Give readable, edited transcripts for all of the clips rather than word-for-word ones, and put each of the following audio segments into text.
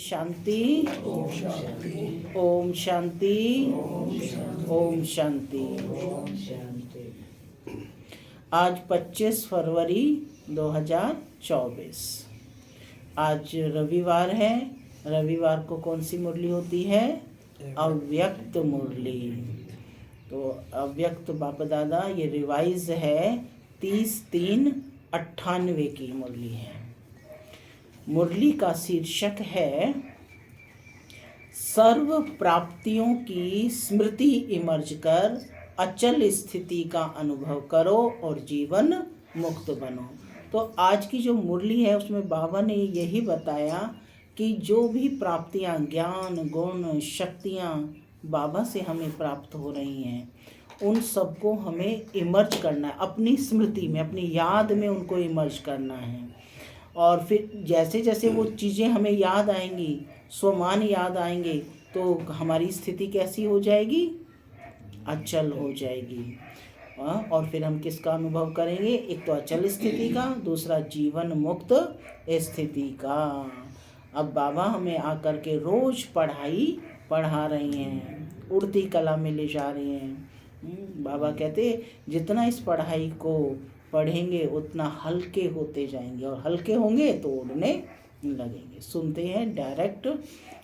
शांति। ओम शांति। ओम शांति। आज 25 फरवरी 2024। आज रविवार है। रविवार को कौन सी मुरली होती है? अव्यक्त मुरली। तो अव्यक्त बाप दादा ये रिवाइज है 30/3/98 की मुरली है। मुरली का शीर्षक है सर्व प्राप्तियों की स्मृति इमर्ज कर अचल स्थिति का अनुभव करो और जीवन मुक्त बनो। तो आज की जो मुरली है उसमें बाबा ने यही बताया कि जो भी प्राप्तियां, ज्ञान, गुण, शक्तियां बाबा से हमें प्राप्त हो रही हैं उन सबको हमें इमर्ज करना है, अपनी स्मृति में, अपनी याद में उनको इमर्ज करना है। और फिर जैसे जैसे वो चीज़ें हमें याद आएंगी, स्वमान याद आएंगे, तो हमारी स्थिति कैसी हो जाएगी? अचल हो जाएगी। और फिर हम किसका अनुभव करेंगे? एक तो अचल स्थिति का, दूसरा जीवन मुक्त स्थिति का। अब बाबा हमें आकर के रोज पढ़ाई पढ़ा रही हैं, उड़ती कला में ले जा रही हैं। बाबा कहते जितना इस पढ़ाई को पढ़ेंगे उतना हल्के होते जाएंगे, और हल्के होंगे तो उड़ने लगेंगे। सुनते हैं डायरेक्ट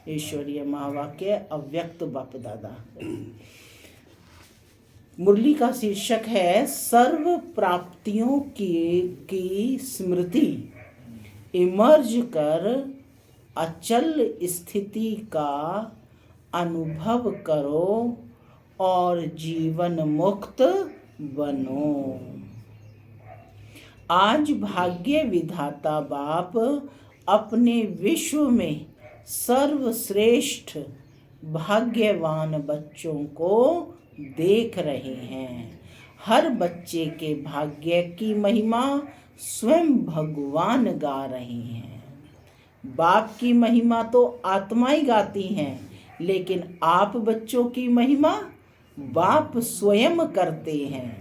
ईश्वरीय महावाक्य अव्यक्त बाप दादा। मुरली का शीर्षक है सर्व प्राप्तियों की स्मृति इमर्ज कर अचल स्थिति का अनुभव करो और जीवन मुक्त बनो। आज भाग्य विधाता बाप अपने विश्व में सर्वश्रेष्ठ भाग्यवान बच्चों को देख रहे हैं। हर बच्चे के भाग्य की महिमा स्वयं भगवान गा रहे हैं। बाप की महिमा तो आत्माएं गाती हैं, लेकिन आप बच्चों की महिमा बाप स्वयं करते हैं।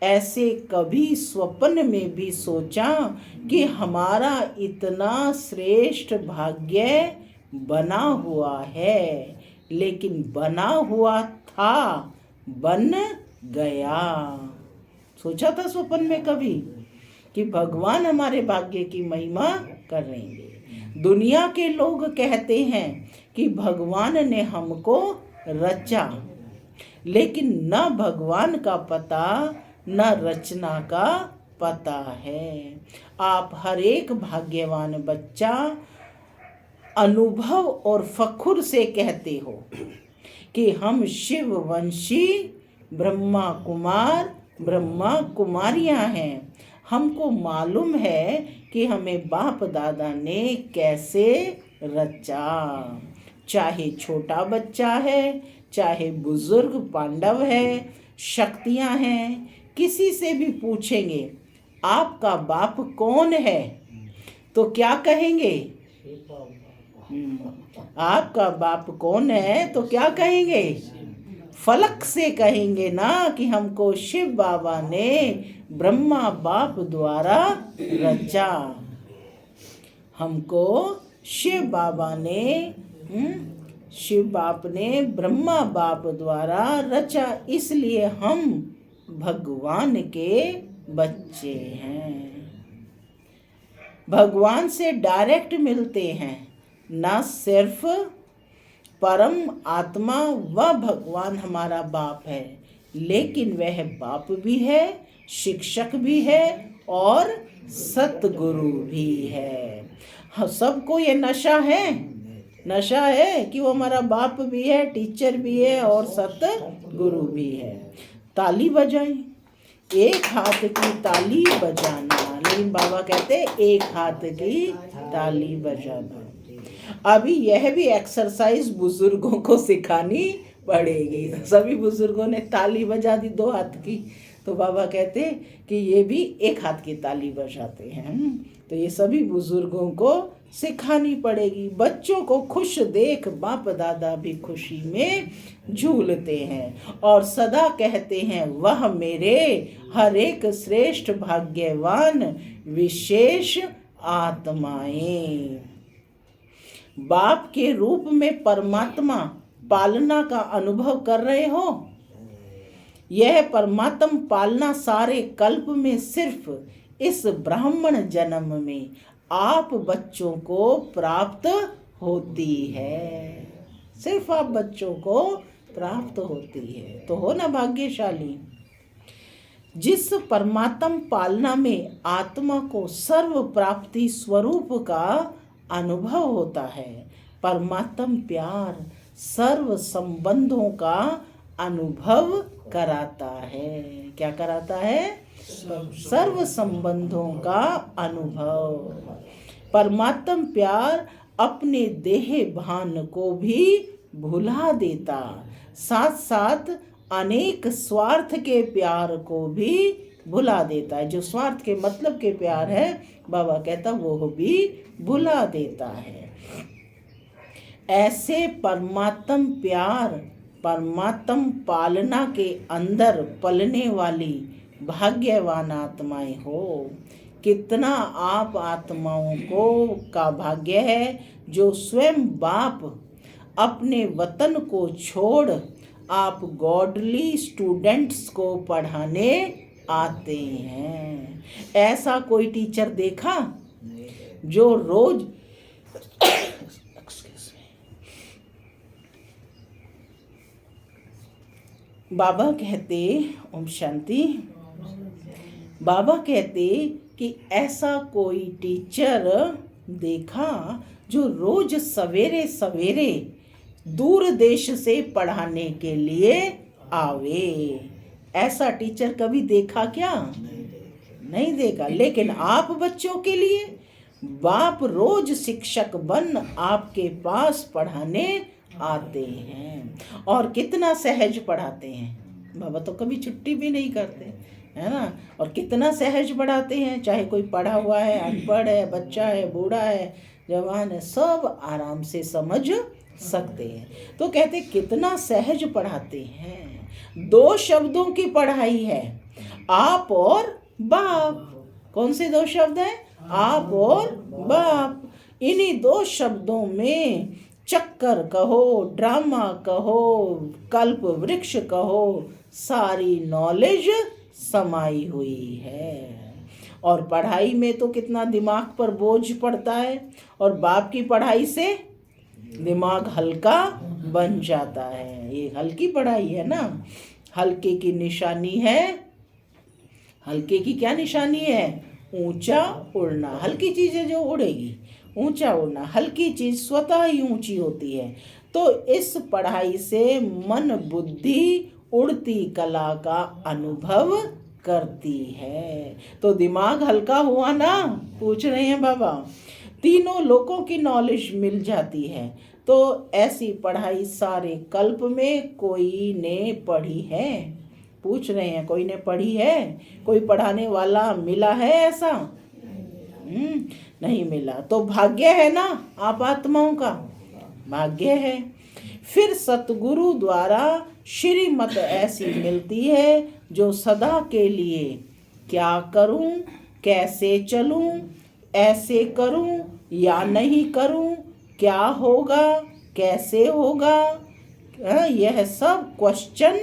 ऐसे कभी स्वप्न में भी सोचा कि हमारा इतना श्रेष्ठ भाग्य बना हुआ है, लेकिन बना हुआ था, बन गया। सोचा था स्वप्न में कभी कि भगवान हमारे भाग्य की महिमा करेंगे? दुनिया के लोग कहते हैं कि भगवान ने हमको रचा, लेकिन न भगवान का पता न रचना का पता है। आप हर एक भाग्यवान बच्चा अनुभव और फखुर से कहते हो कि हम शिव वंशी ब्रह्मा कुमार ब्रह्मा कुमारियां हैं। हमको मालूम है कि हमें बाप दादा ने कैसे रचा। चाहे छोटा बच्चा है, चाहे बुजुर्ग पांडव है, शक्तियां हैं, किसी से भी पूछेंगे आपका बाप कौन है तो क्या कहेंगे? आपका बाप कौन है तो क्या कहेंगे? फलक से कहेंगे ना कि हमको शिव बाबा ने ब्रह्मा बाप द्वारा रचा। हमको शिव बाबा ने शिव बाप ने ब्रह्मा बाप द्वारा रचा, इसलिए हम भगवान के बच्चे हैं। भगवान से डायरेक्ट मिलते हैं। ना सिर्फ परम आत्मा व भगवान हमारा बाप है, लेकिन वह बाप भी है, शिक्षक भी है और सतगुरु भी है। सबको ये नशा है कि वो हमारा बाप भी है, टीचर भी है और सतगुरु भी है। ताली बजाएं, एक हाथ की ताली बजाना, लेकिन बाबा कहते एक हाथ की ताली बजाना। अभी यह भी एक्सरसाइज बुजुर्गों को सिखानी पड़ेगी। सभी बुजुर्गों ने ताली बजा दी 2 हाथ की, तो बाबा कहते कि ये भी एक हाथ की ताली बजाते हैं। तो ये सभी बुजुर्गों को सिखानी पड़ेगी। बच्चों को खुश देख बाप दादा भी खुशी में झूलते हैं और सदा कहते हैं वह मेरे हर एक श्रेष्ठ भाग्यवान विशेष आत्माएं। बाप के रूप में परमात्मा पालना का अनुभव कर रहे हो। यह परमात्म पालना सारे कल्प में सिर्फ इस ब्राह्मण जन्म में आप बच्चों को प्राप्त होती है। सिर्फ आप बच्चों को प्राप्त होती है, तो हो ना भाग्यशाली। जिस परमात्म पालना में आत्मा को सर्व प्राप्ति स्वरूप का अनुभव होता है, परमात्म प्यार सर्व संबंधों का अनुभव कराता है। क्या कराता है? सर्व संबंधों का अनुभव। परमात्म प्यार अपने देह भान को भी भुला देता, साथ साथ अनेक स्वार्थ के प्यार को भी भुला देता है। जो स्वार्थ के मतलब के प्यार है, बाबा कहता वो भी भुला देता है। ऐसे परमात्म प्यार, परमात्म पालना के अंदर पलने वाली भाग्यवान आत्माएं हो। कितना आप आत्माओं को का भाग्य है जो स्वयं बाप अपने वतन को छोड़ आप गॉडली स्टूडेंट्स को पढ़ाने आते हैं। ऐसा कोई टीचर देखा जो रोज बाबा कहते, ओम शांति, बाबा कहते कि ऐसा कोई टीचर देखा जो रोज सवेरे सवेरे दूर देश से पढ़ाने के लिए आवे। ऐसा टीचर कभी देखा क्या? नहीं देखा। लेकिन आप बच्चों के लिए बाप रोज शिक्षक बन आपके पास पढ़ाने आते हैं, और कितना सहज पढ़ाते हैं। बाबा तो कभी छुट्टी भी नहीं करते, है ना। और कितना सहज पढ़ाते हैं, चाहे कोई पढ़ा हुआ है, अनपढ़ है, बच्चा है, बूढ़ा है, जवान है, सब आराम से समझ सकते हैं। तो कहते कितना सहज पढ़ाते हैं। 2 शब्दों की पढ़ाई है, आप और बाप। कौन से 2 शब्द हैं? आप और बाप। इन्हीं 2 शब्दों में चक्कर कहो, ड्रामा कहो, कल्प वृक्ष कहो, सारी नॉलेज समाई हुई है। और पढ़ाई में तो कितना दिमाग पर बोझ पड़ता है, और बाप की पढ़ाई से दिमाग हल्का बन जाता है। ये हल्की पढ़ाई है ना। हल्के की निशानी है, हल्के की क्या निशानी है? ऊंचा उड़ना। हल्की चीज़ें जो उड़ेगी, ऊंचा उड़ना। हल्की चीज़ स्वतः ही ऊंची होती है। तो इस पढ़ाई से मन बुद्धि उड़ती कला का अनुभव करती है। तो दिमाग हल्का हुआ ना, पूछ रहे हैं बाबा। तीनों लोगों की नॉलेज मिल जाती है। तो ऐसी पढ़ाई सारे कल्प में कोई ने पढ़ी है? पूछ रहे हैं, कोई ने पढ़ी है? कोई पढ़ाने वाला मिला है ऐसा? नहीं मिला। तो भाग्य है ना आप आत्माओं का, भाग्य है। फिर सतगुरु द्वारा श्रीमत ऐसी मिलती है जो सदा के लिए क्या करूं, कैसे चलूं, ऐसे करूं या नहीं करूं, क्या होगा, कैसे होगा, यह सब क्वेश्चन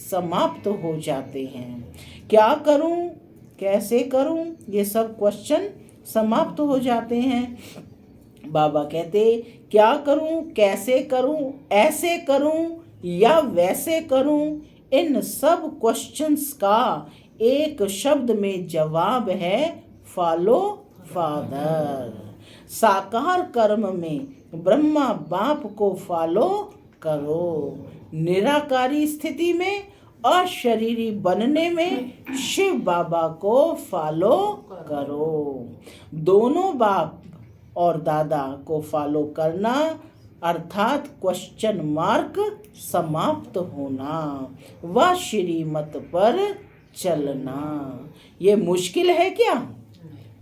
समाप्त हो जाते हैं। क्या करूं, कैसे करूं, ये सब क्वेश्चन समाप्त हो जाते हैं। बाबा कहते क्या करूं, कैसे करूं, ऐसे करूं या वैसे करूं, इन सब क्वेश्चंस का एक शब्द में जवाब है फॉलो फादर। साकार कर्म में ब्रह्मा बाप को फॉलो करो, निराकारी स्थिति में अशरीरी बनने में शिव बाबा को फॉलो करो। दोनों बाप और दादा को फॉलो करना अर्थात क्वेश्चन मार्क समाप्त होना व श्रीमत पर चलना। ये मुश्किल है क्या?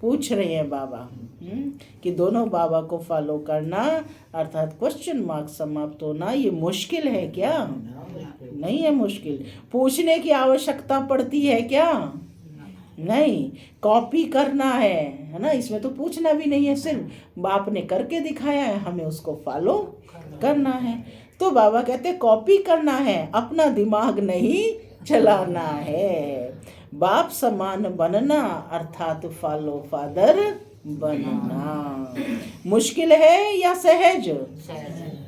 पूछ रहे हैं बाबा कि दोनों बाबा को फॉलो करना अर्थात क्वेश्चन मार्क समाप्त होना, ये मुश्किल है क्या? नहीं है मुश्किल। पूछने की आवश्यकता पड़ती है क्या? नहीं, कॉपी करना है ना। इसमें तो पूछना भी नहीं है, सिर्फ बाप ने करके दिखाया है, हमें उसको फॉलो करना है। तो बाबा कहते कॉपी करना है, अपना दिमाग नहीं चलाना है। बाप समान बनना अर्थात फॉलो फादर बनना। मुश्किल है या सहज?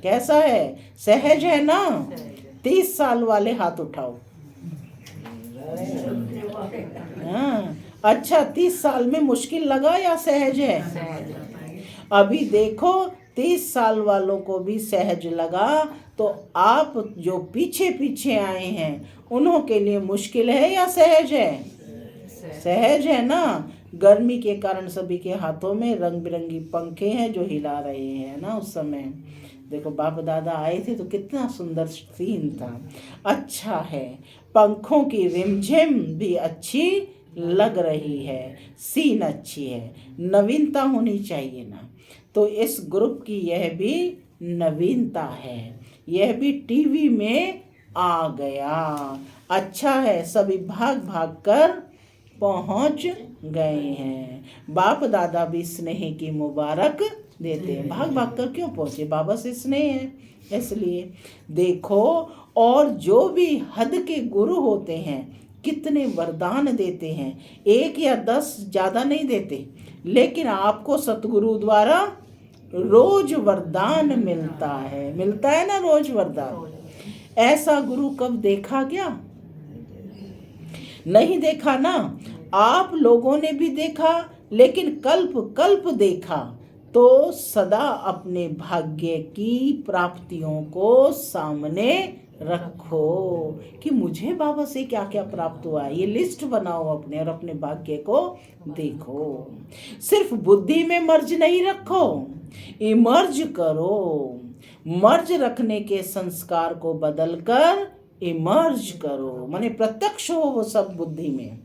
कैसा है? सहज है ना? 30 साल वाले हाथ उठाओ। हाँ, अच्छा, 30 साल में मुश्किल लगा या सहज है? अभी देखो 30 साल वालों को भी सहज लगा, तो आप जो पीछे पीछे आए हैं उन्हों के लिए मुश्किल है या सहज है? सहज है ना। गर्मी के कारण सभी के हाथों में रंग बिरंगी पंखे हैं जो हिला रहे हैं ना। उस समय देखो बाप दादा आए थे तो कितना सुंदर सीन था। अच्छा है, पंखों की रिमझिम भी अच्छी लग रही है, सीन अच्छी है, नवीनता होनी चाहिए ना। तो इस ग्रुप की यह भी नवीनता है, यह भी टीवी में आ गया। अच्छा है, सभी भाग भाग कर पहुंच गए हैं। बाप दादा भी स्नेह की मुबारक देते हैं। भाग भाग कर क्यों पहुंचे? बाबा से स्नेह है इसलिए। देखो, और जो भी हद के गुरु होते हैं कितने वरदान देते हैं, 1 या 10 ज़्यादा नहीं देते, लेकिन आपको सतगुरु द्वारा रोज वरदान मिलता है ना, रोज वरदान। ऐसा गुरु कब देखा क्या? नहीं देखा ना। आप लोगों ने भी देखा, लेकिन कल्प कल्प देखा तो सदा अपने भाग्य की प्राप्तियों को सामने रखो कि मुझे बाबा से क्या क्या प्राप्त हुआ है। ये लिस्ट बनाओ अपने और अपने भाग्य को देखो। सिर्फ बुद्धि में मर्ज नहीं रखो, इमर्ज करो। मर्ज रखने के संस्कार को बदलकर इमर्ज करो, माने प्रत्यक्ष हो वो सब बुद्धि में।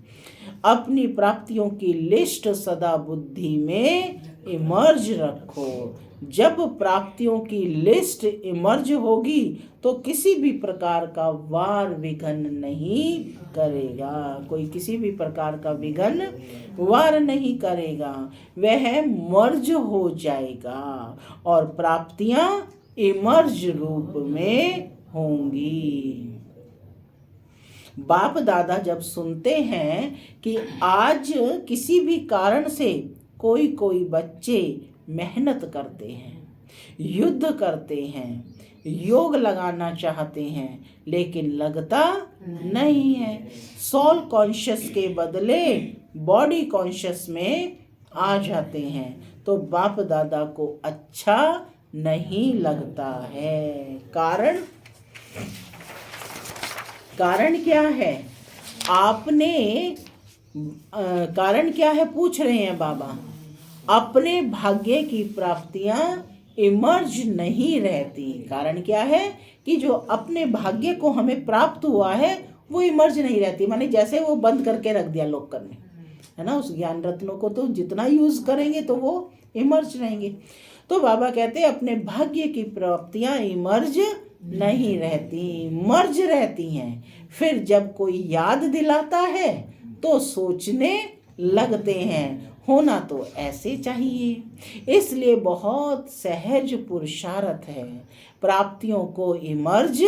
अपनी प्राप्तियों की लिस्ट सदा बुद्धि में इमर्ज रखो। जब प्राप्तियों की लिस्ट इमर्ज होगी तो किसी भी प्रकार का वार विघ्न नहीं करेगा, कोई किसी भी प्रकार का विघ्न वार नहीं करेगा। वह मर्ज हो जाएगा और प्राप्तियां इमर्ज रूप में होंगी। बाप दादा जब सुनते हैं कि आज किसी भी कारण से कोई कोई बच्चे मेहनत करते हैं, युद्ध करते हैं, योग लगाना चाहते हैं, लेकिन लगता नहीं है, सोल कॉन्शियस के बदले बॉडी कॉन्शियस में आ जाते हैं, तो बाप दादा को अच्छा नहीं लगता है। कारण क्या है? आपने कारण क्या है पूछ रहे हैं बाबा। अपने भाग्य की प्राप्तियां इमर्ज नहीं रहती। कारण क्या है कि जो अपने भाग्य को हमें प्राप्त हुआ है वो इमर्ज नहीं रहती, माने जैसे वो बंद करके रख दिया लॉकर में, है ना। उस ज्ञान रत्नों को तो जितना यूज करेंगे तो वो इमर्ज रहेंगे। तो बाबा कहते हैं अपने भाग्य की प्राप्तियां इमर्ज नहीं रहती, मर्ज रहती हैं। फिर जब कोई याद दिलाता है तो सोचने लगते हैं होना तो ऐसे चाहिए। इसलिए बहुत सहज पुरुषार्थ है, प्राप्तियों को इमर्ज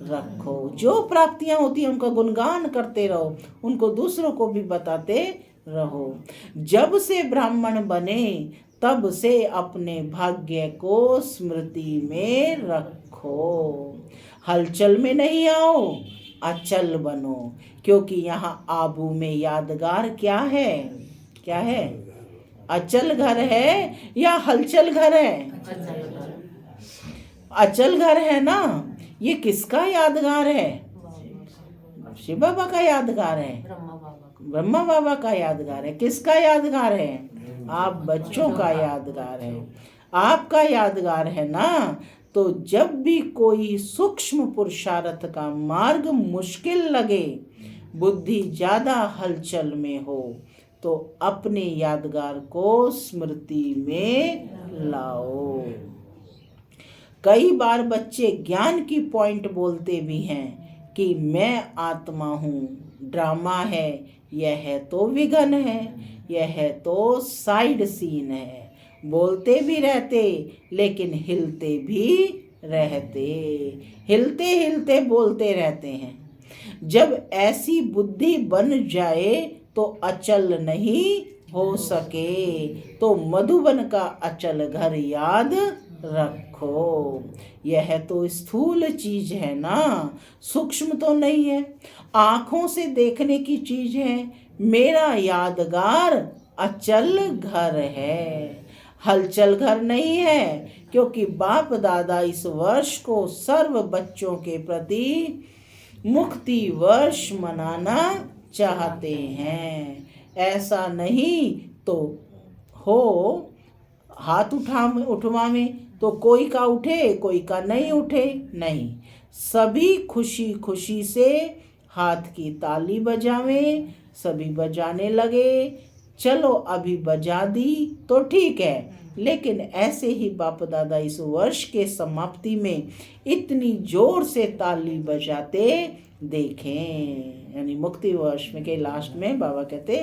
रखो। जो प्राप्तियां होती हैं उनका गुणगान करते रहो, उनको दूसरों को भी बताते रहो। जब से ब्राह्मण बने तब से अपने भाग्य को स्मृति में रखो। हलचल में नहीं आओ, अचल बनो, क्योंकि यहाँ आबू में यादगार क्या है? क्या है? अचल घर है या हलचल घर है? अचल घर है ना। ये किसका यादगार है? शिव बाबा का यादगार है, ब्रह्मा बाबा का यादगार है। किसका यादगार है? आप बच्चों का यादगार है, आपका यादगार है ना। तो जब भी कोई सूक्ष्म पुरुषार्थ का मार्ग मुश्किल लगे, बुद्धि ज्यादा हलचल में हो, तो अपने यादगार को स्मृति में लाओ। कई बार बच्चे ज्ञान की पॉइंट बोलते भी हैं कि मैं आत्मा हूँ, ड्रामा है, यह तो विघन है, यह तो साइड सीन है। बोलते भी रहते लेकिन हिलते भी रहते, हिलते हिलते बोलते रहते हैं। जब ऐसी बुद्धि बन जाए तो अचल नहीं हो सके, तो मधुबन का अचल घर याद रखो। यह तो स्थूल चीज है ना, सूक्ष्म तो नहीं है, आंखों से देखने की चीज है। मेरा यादगार अचल घर है, हलचल घर नहीं है, क्योंकि बाप दादा इस वर्ष को सर्व बच्चों के प्रति मुक्ति वर्ष मनाना चाहते हैं। ऐसा नहीं तो हो हाथ उठवावे तो कोई का उठे कोई का नहीं उठे, नहीं, सभी खुशी खुशी से हाथ की ताली बजावें, सभी बजाने लगे। चलो अभी बजा दी तो ठीक है, लेकिन ऐसे ही बाप दादा इस वर्ष के समाप्ति में इतनी जोर से ताली बजाते देखें, यानी मुक्ति वर्ष में के लास्ट में बाबा कहते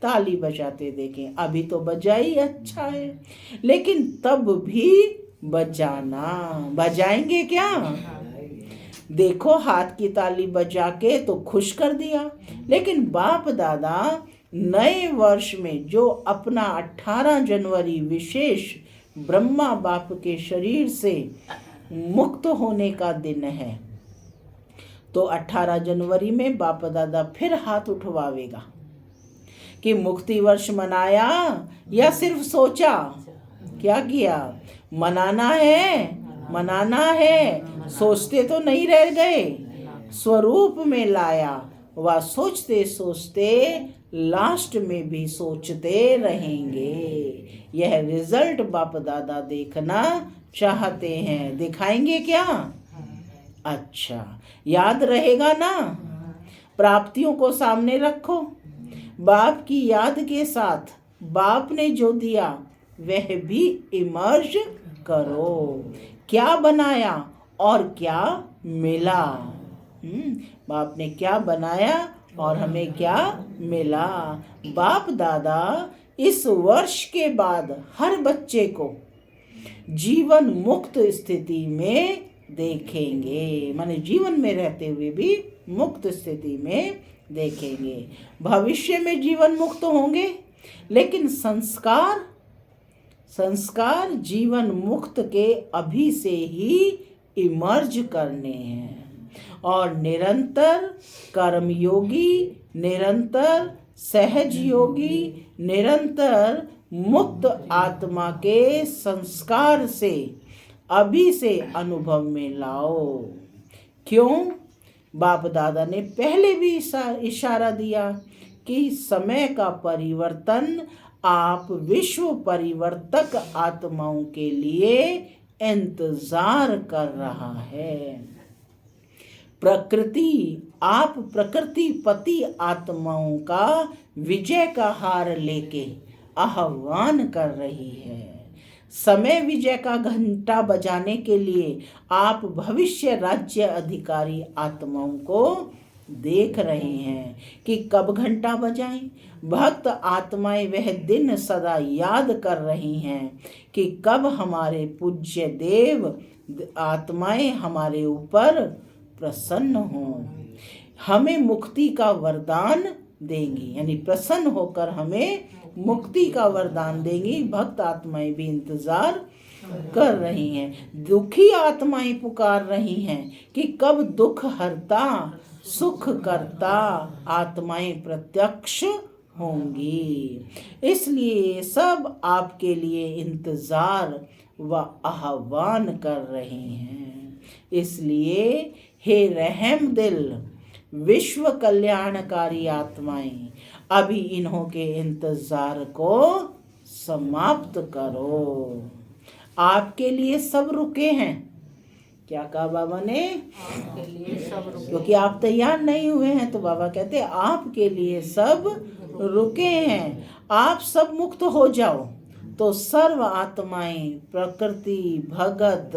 ताली बजाते देखें। अभी तो बजाई अच्छा है, लेकिन तब भी बजाना, बजाएंगे क्या? देखो हाथ की ताली बजा के तो खुश कर दिया, लेकिन बाप दादा नए वर्ष में जो अपना 18 जनवरी विशेष ब्रह्मा बाप के शरीर से मुक्त होने का दिन है, तो 18 जनवरी में बाप दादा फिर हाथ उठवावेगा कि मुक्ति वर्ष मनाया या सिर्फ सोचा। क्या किया? मनाना है, मनाना है, सोचते तो नहीं रह गए, स्वरूप में लाया। वह सोचते सोचते लास्ट में भी सोचते रहेंगे। यह रिजल्ट बाप दादा देखना चाहते हैं, दिखाएंगे क्या? अच्छा, याद रहेगा ना? प्राप्तियों को सामने रखो, बाप की याद के साथ बाप ने जो दिया वह भी इमर्ज करो। क्या बनाया और क्या मिला? बाप ने क्या बनाया और हमें क्या मिला? बाप दादा इस वर्ष के बाद हर बच्चे को जीवन मुक्त स्थिति में देखेंगे, माने जीवन में रहते हुए भी मुक्त स्थिति में देखेंगे। भविष्य में जीवन मुक्त होंगे, लेकिन संस्कार जीवन मुक्त के अभी से ही इमर्ज करने हैं। और निरंतर कर्मयोगी, निरंतर सहज योगी, निरंतर मुक्त आत्मा के संस्कार से अभी से अनुभव में लाओ। क्यों? बाप दादा ने पहले भी इशारा दिया कि समय का परिवर्तन आप विश्व परिवर्तक आत्माओं के लिए इंतजार कर रहा है। प्रकृति आप प्रकृति पति आत्माओं का विजय का हार लेके आह्वान कर रही है। समय विजय का घंटा बजाने के लिए आप भविष्य राज्य अधिकारी आत्माओं को देख रहे हैं कि कब घंटा बजाएं। भक्त आत्माएं वह दिन सदा याद कर रही हैं कि कब हमारे पूज्य देव आत्माएं हमारे ऊपर प्रसन्न हों, हमें मुक्ति का वरदान देंगी, यानी प्रसन्न होकर हमें मुक्ति का वरदान देंगी। भक्त आत्माएं भी इंतजार कर रही हैं, दुखी आत्माएं पुकार रही हैं कि कब दुख हरता सुख करता आत्माएं प्रत्यक्ष होंगी। इसलिए सब आपके लिए इंतजार व आह्वान कर रहे हैं। इसलिए हे रहम दिल विश्व कल्याणकारी आत्माएं, अभी इन्हों के इंतजार को समाप्त करो। आपके लिए सब रुके हैं। क्या कहा बाबा ने? आपके लिए सब रुके, क्योंकि आप तैयार नहीं हुए हैं, तो बाबा कहते आपके लिए सब रुके हैं। आप सब मुक्त हो जाओ तो सर्व आत्माएं प्रकृति भगत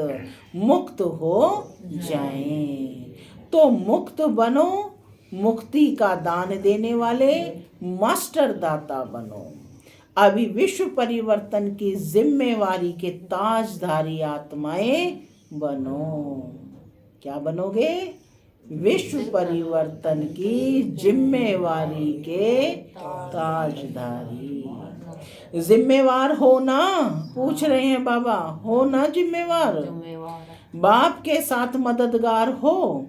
मुक्त हो जाएं। तो मुक्त बनो मुक्ति का दान देने वाले मास्टर दाता बनो। अभी विश्व परिवर्तन की जिम्मेवारी के ताजधारी आत्माएं बनो। क्या बनोगे? विश्व परिवर्तन की जिम्मेवारी के ताजधारी। जिम्मेवार हो ना? पूछ रहे हैं बाबा, हो ना जिम्मेवार? बाप के साथ मददगार हो।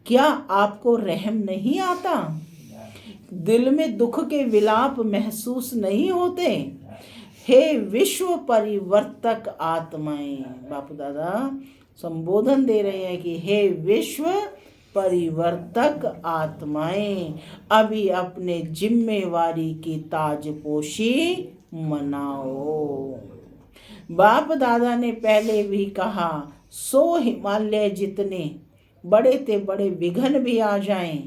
क्या आपको रहम नहीं आता? दिल में दुख के विलाप महसूस नहीं होते? हे विश्व परिवर्तक आत्माएं, बाप दादा संबोधन दे रहे हैं कि हे विश्व परिवर्तक आत्माएं, अभी अपने जिम्मेवारी की ताजपोशी मनाओ। बाप दादा ने पहले भी कहा, 100 हिमालय जितने बड़े ते बड़े विघ्न भी आ जाएं,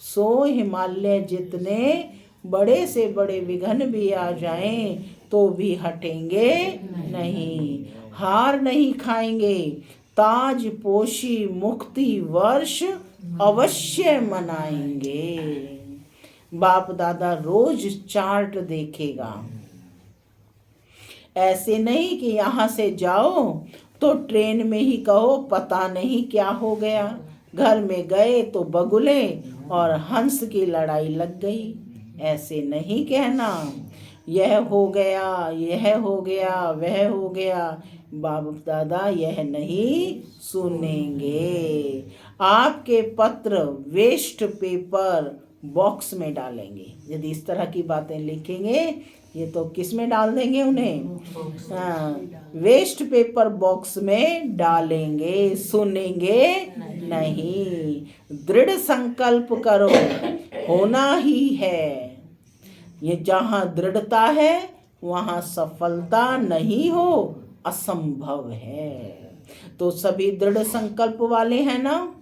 100 हिमालय जितने बड़े से बड़े विघ्न भी आ जाएं तो भी हटेंगे नहीं, हार नहीं खाएंगे। ताज पोशी मुक्ति वर्ष अवश्य मनाएंगे। बाप दादा रोज चार्ट देखेगा। ऐसे नहीं कि यहाँ से जाओ तो ट्रेन में ही कहो पता नहीं क्या हो गया, घर में गए तो बगुले और हंस की लड़ाई लग गई। ऐसे नहीं कहना, यह हो गया, यह हो गया, वह हो गया। बाप दादा यह नहीं सुनेंगे। आपके पत्र वेस्ट पेपर बॉक्स में डालेंगे। यदि इस तरह की बातें लिखेंगे, ये तो किस में डाल देंगे उन्हें? वेस्ट पेपर बॉक्स में डालेंगे, सुनेंगे नहीं। दृढ़ संकल्प करो, होना ही है। ये जहाँ दृढ़ता है वहाँ सफलता नहीं हो, असंभव है। तो सभी दृढ़ संकल्प वाले हैं ना?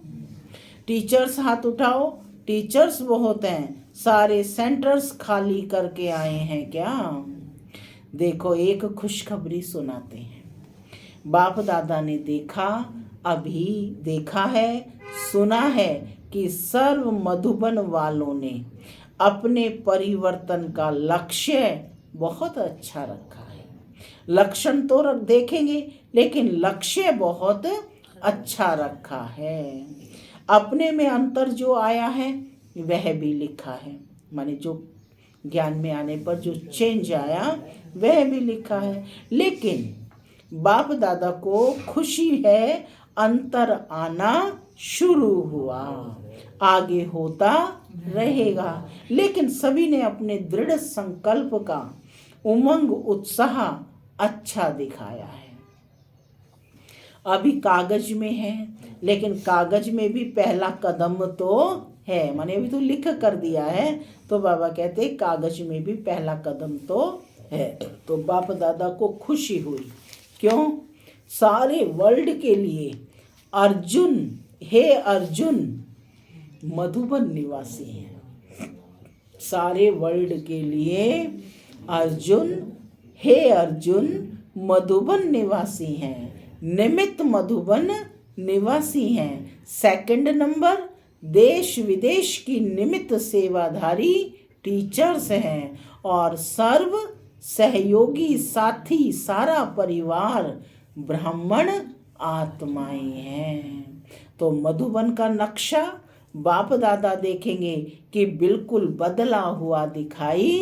टीचर्स हाथ उठाओ। टीचर्स बहुत हैं, सारे सेंटर्स खाली करके आए हैं क्या? देखो एक खुशखबरी सुनाते हैं। बाप दादा ने अभी देखा है, सुना है कि सर्व मधुबन वालों ने अपने परिवर्तन का लक्ष्य बहुत अच्छा रखा है। लक्षण तो देखेंगे, लेकिन लक्ष्य बहुत अच्छा रखा है। अपने में अंतर जो आया है वह भी लिखा है, माने जो ज्ञान में आने पर जो चेंज आया वह भी लिखा है। लेकिन बाप दादा को खुशी है, अंतर आना शुरू हुआ, आगे होता रहेगा। लेकिन सभी ने अपने दृढ़ संकल्प का उमंग उत्साह अच्छा दिखाया है। अभी कागज में है, लेकिन कागज में भी पहला कदम तो है, माने अभी तो लिख कर दिया है, तो बाबा कहते कागज में भी पहला कदम तो है। तो बाप दादा को खुशी हुई। क्यों? सारे वर्ल्ड के लिए अर्जुन, हे अर्जुन मधुबन निवासी हैं। सारे वर्ल्ड के लिए अर्जुन, हे अर्जुन मधुबन निवासी हैं, निमित्त मधुबन निवासी हैं। सेकंड नंबर, देश विदेश की निमित्त सेवाधारी टीचर्स हैं और सर्व सहयोगी साथी सारा परिवार ब्राह्मण आत्माएं हैं। तो मधुबन का नक्शा बाप दादा देखेंगे कि बिल्कुल बदला हुआ दिखाई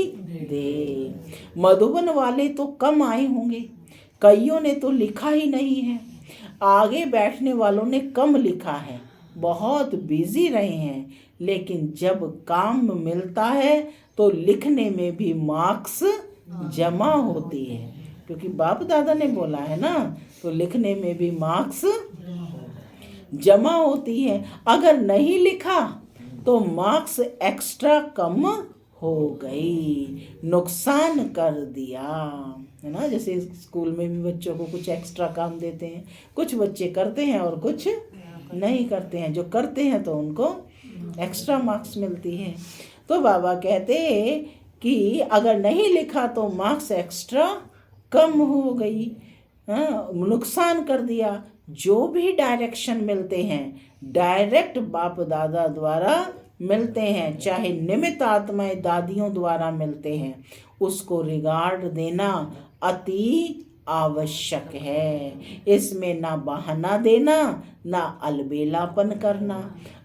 दे। मधुबन वाले तो कम आए होंगे, कईयों ने तो लिखा ही नहीं है। आगे बैठने वालों ने कम लिखा है, बहुत बिजी रहे हैं। लेकिन जब काम मिलता है तो लिखने में भी मार्क्स जमा होती है, क्योंकि बाप दादा ने बोला है ना, तो लिखने में भी मार्क्स जमा होती है। अगर नहीं लिखा तो मार्क्स एक्स्ट्रा कम हो गई, नुकसान कर दिया, है ना। जैसे स्कूल में भी बच्चों को कुछ एक्स्ट्रा काम देते हैं, कुछ बच्चे करते हैं और कुछ नहीं करते हैं। जो करते हैं तो उनको एक्स्ट्रा मार्क्स मिलती है। तो बाबा कहते कि अगर नहीं लिखा तो मार्क्स एक्स्ट्रा कम हो गई, नुकसान कर दिया। जो भी डायरेक्शन मिलते हैं डायरेक्ट बाप दादा द्वारा मिलते हैं, चाहे निमित्त आत्माएं दादियों द्वारा मिलते हैं, उसको रिगार्ड देना अति आवश्यक है। इसमें ना बहाना देना, ना अलबेलापन करना।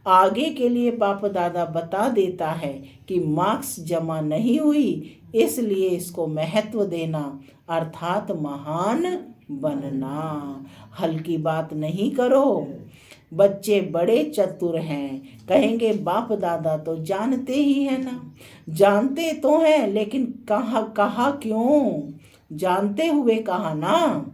आगे के लिए बाप दादा बता देता है कि मार्क्स जमा नहीं हुई, इसलिए इसको महत्व देना, अर्थात महान बनना। हल्की बात नहीं करो। बच्चे बड़े चतुर हैं, कहेंगे बाप दादा तो जानते ही है ना। जानते तो हैं, लेकिन कहा क्यों, जानते हुए कहा ना।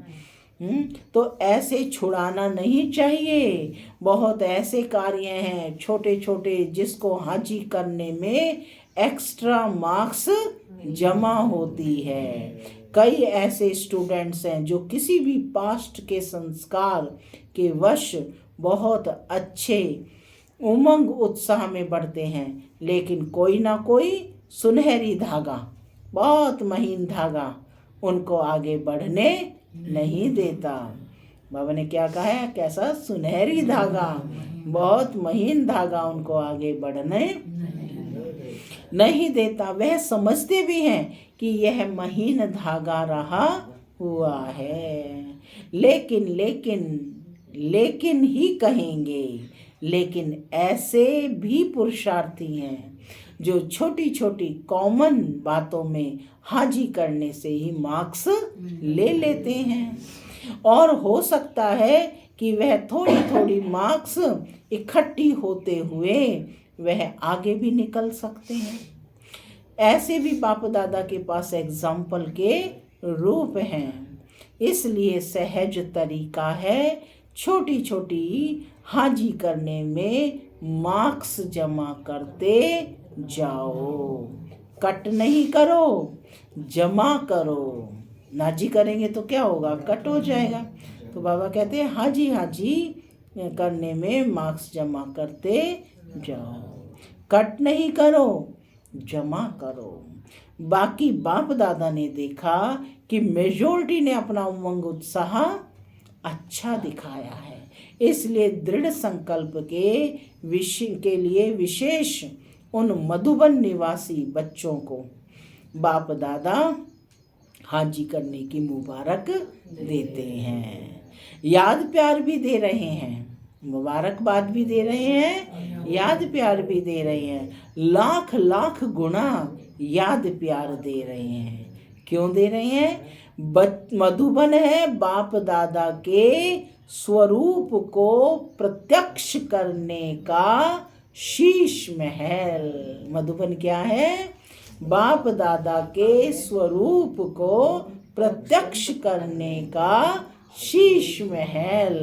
तो ऐसे छुड़ाना नहीं चाहिए। बहुत ऐसे कार्य हैं छोटे छोटे जिसको हाजी करने में एक्स्ट्रा मार्क्स जमा होती है। कई ऐसे स्टूडेंट्स हैं जो किसी भी पास्ट के संस्कार के वश बहुत अच्छे उमंग उत्साह में बढ़ते हैं, लेकिन कोई ना कोई सुनहरी धागा, बहुत महीन धागा उनको आगे बढ़ने नहीं देता। बाबा ने क्या कहा है, कैसा सुनहरी धागा, बहुत महीन धागा उनको आगे बढ़ने नहीं देता। वह समझते भी हैं कि यह महीन धागा रहा हुआ है, लेकिन लेकिन लेकिन ही कहेंगे। लेकिन ऐसे भी पुरुषार्थी हैं जो छोटी छोटी कॉमन बातों में हाजी करने से ही मार्क्स ले लेते हैं, और हो सकता है कि वह थोड़ी थोड़ी मार्क्स इकट्ठी होते हुए वह आगे भी निकल सकते हैं। ऐसे भी बाप दादा के पास एग्जाम्पल के रूप हैं। इसलिए सहज तरीका है छोटी छोटी हाजी करने में मार्क्स जमा करते जाओ। कट नहीं करो, जमा करो। नाजी करेंगे तो क्या होगा, कट हो जाएगा। तो बाबा कहते हैं हाजी हाजी करने में मार्क्स जमा करते जाओ। कट नहीं करो, जमा करो। बाकी बाप दादा ने देखा कि मेजॉरिटी ने अपना उमंग उत्साह अच्छा दिखाया है, इसलिए दृढ़ संकल्प के लिए विशेष उन मधुबन निवासी बच्चों को बाप दादा हाजी करने की मुबारक देते हैं। याद प्यार भी दे रहे हैं, मुबारकबाद भी दे रहे हैं, याद प्यार भी दे रहे हैं। लाख लाख गुना याद प्यार दे रहे हैं। क्यों दे रहे हैं? मधुबन है बाप दादा के स्वरूप को प्रत्यक्ष करने का शीश महल। मधुबन क्या है? बाप दादा के स्वरूप को प्रत्यक्ष करने का शीश महल।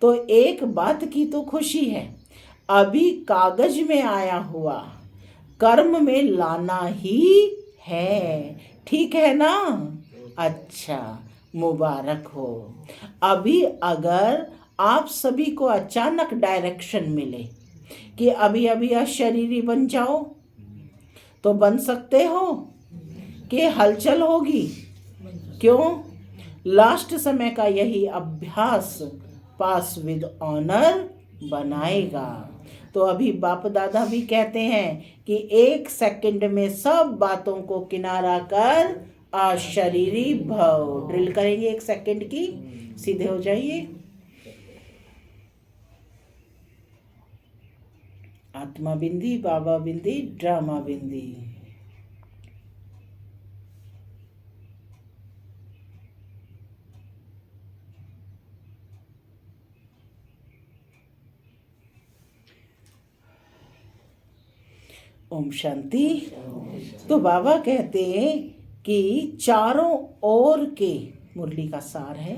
तो एक बात की तो खुशी है, अभी कागज में आया हुआ कर्म में लाना ही है, ठीक है ना? अच्छा, मुबारक हो। अभी अगर आप सभी को अचानक डायरेक्शन मिले कि अभी अभी अशरीरी बन जाओ, तो बन सकते हो कि हलचल होगी? क्यों? लास्ट समय का यही अभ्यास पास विद ऑनर बनाएगा। तो अभी बाप दादा भी कहते हैं कि 1 सेकंड में सब बातों को किनारा कर अशरीरी भव। ड्रिल करेंगे 1 सेकंड की, सीधे हो जाइए। आत्मा बिंदी, बाबा बिंदी, ड्रामा बिंदी। ओम शांति। तो बाबा कहते हैं कि चारों ओर के, मुरली का सार है,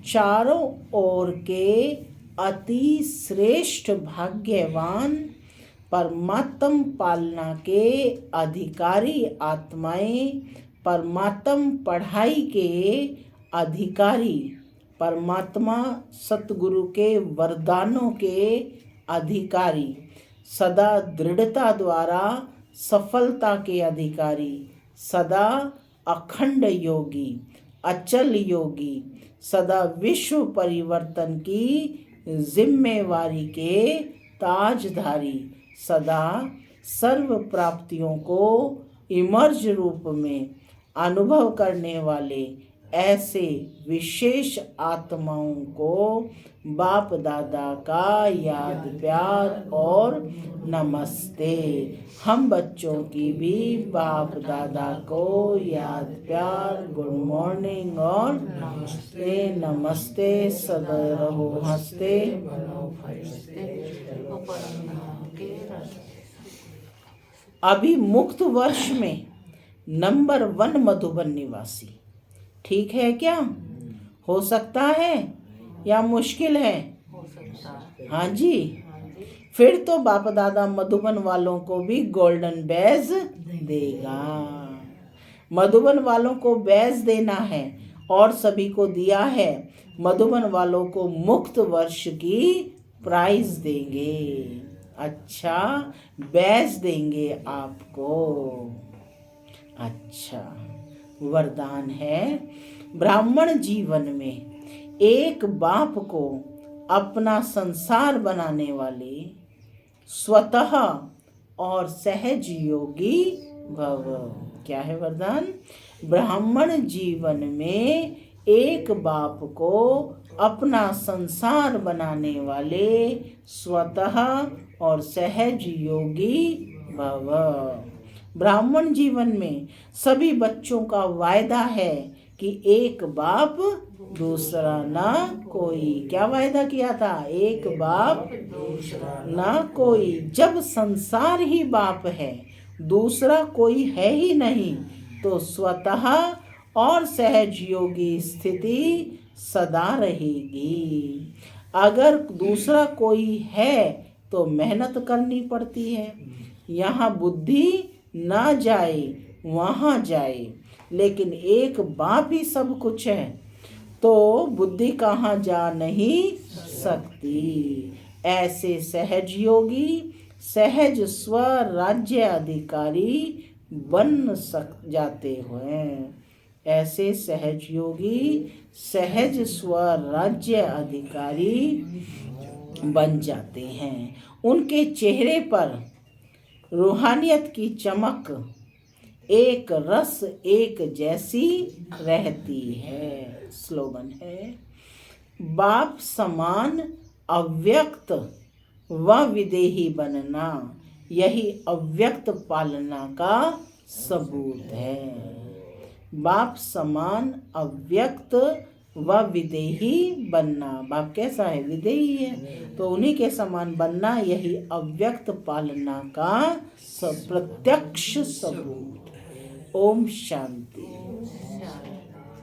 चारों ओर के अति श्रेष्ठ भाग्यवान परमात्म पालना के अधिकारी आत्माएं, परमात्म पढ़ाई के अधिकारी, परमात्मा सतगुरु के वरदानों के अधिकारी, सदा दृढ़ता द्वारा सफलता के अधिकारी, सदा अखंड योगी, अचल योगी, सदा विश्व परिवर्तन की जिम्मेवारी के ताजधारी, सदा सर्व प्राप्तियों को इमर्ज रूप में अनुभव करने वाले ऐसे विशेष आत्माओं को बाप दादा का याद प्यार और नमस्ते। हम बच्चों की भी बाप दादा को याद प्यार, गुड मॉर्निंग और नमस्ते। नमस्ते, सदा रहो हंसते। अभी मुक्त वर्ष में नंबर 1 मधुबन निवासी, ठीक है क्या? हो सकता है या मुश्किल है? हो सकता है। हाँ जी। फिर तो बाप दादा मधुबन वालों को भी गोल्डन बैज देगा। मधुबन वालों को बैज देना है और सभी को दिया है। मधुबन वालों को मुक्त वर्ष की प्राइज देंगे। अच्छा, बैज देंगे आपको। अच्छा, वरदान है ब्राह्मण जीवन में एक बाप को अपना संसार बनाने वाले स्वतः और सहज योगी भव। क्या है वरदान? ब्राह्मण जीवन में एक बाप को अपना संसार बनाने वाले स्वतः और सहज योगी भव। ब्राह्मण जीवन में सभी बच्चों का वायदा है कि एक बाप दूसरा ना कोई। क्या वायदा किया था? एक बाप ना कोई। जब संसार ही बाप है, दूसरा कोई है ही नहीं, तो स्वतः और सहज योगी स्थिति सदा रहेगी। अगर दूसरा कोई है तो मेहनत करनी पड़ती है। यहाँ बुद्धि ना जाए वहाँ जाए, लेकिन एक बाप ही सब कुछ है तो बुद्धि कहाँ जा नहीं सकती। ऐसे सहज योगी सहज स्वराज्य अधिकारी बन जाते हैं। ऐसे सहज योगी सहज स्वराज्य अधिकारी बन जाते हैं। उनके चेहरे पर रूहानियत की चमक एक रस एक जैसी रहती है। स्लोगन है, बाप समान अव्यक्त व विदेही बनना यही अव्यक्त पालना का सबूत है। बाप समान अव्यक्त व विदेही बनना। बाप कैसा है? विदेही है, तो उन्हीं के समान बनना यही अव्यक्त पालना का प्रत्यक्ष सबूत। ओम शांति।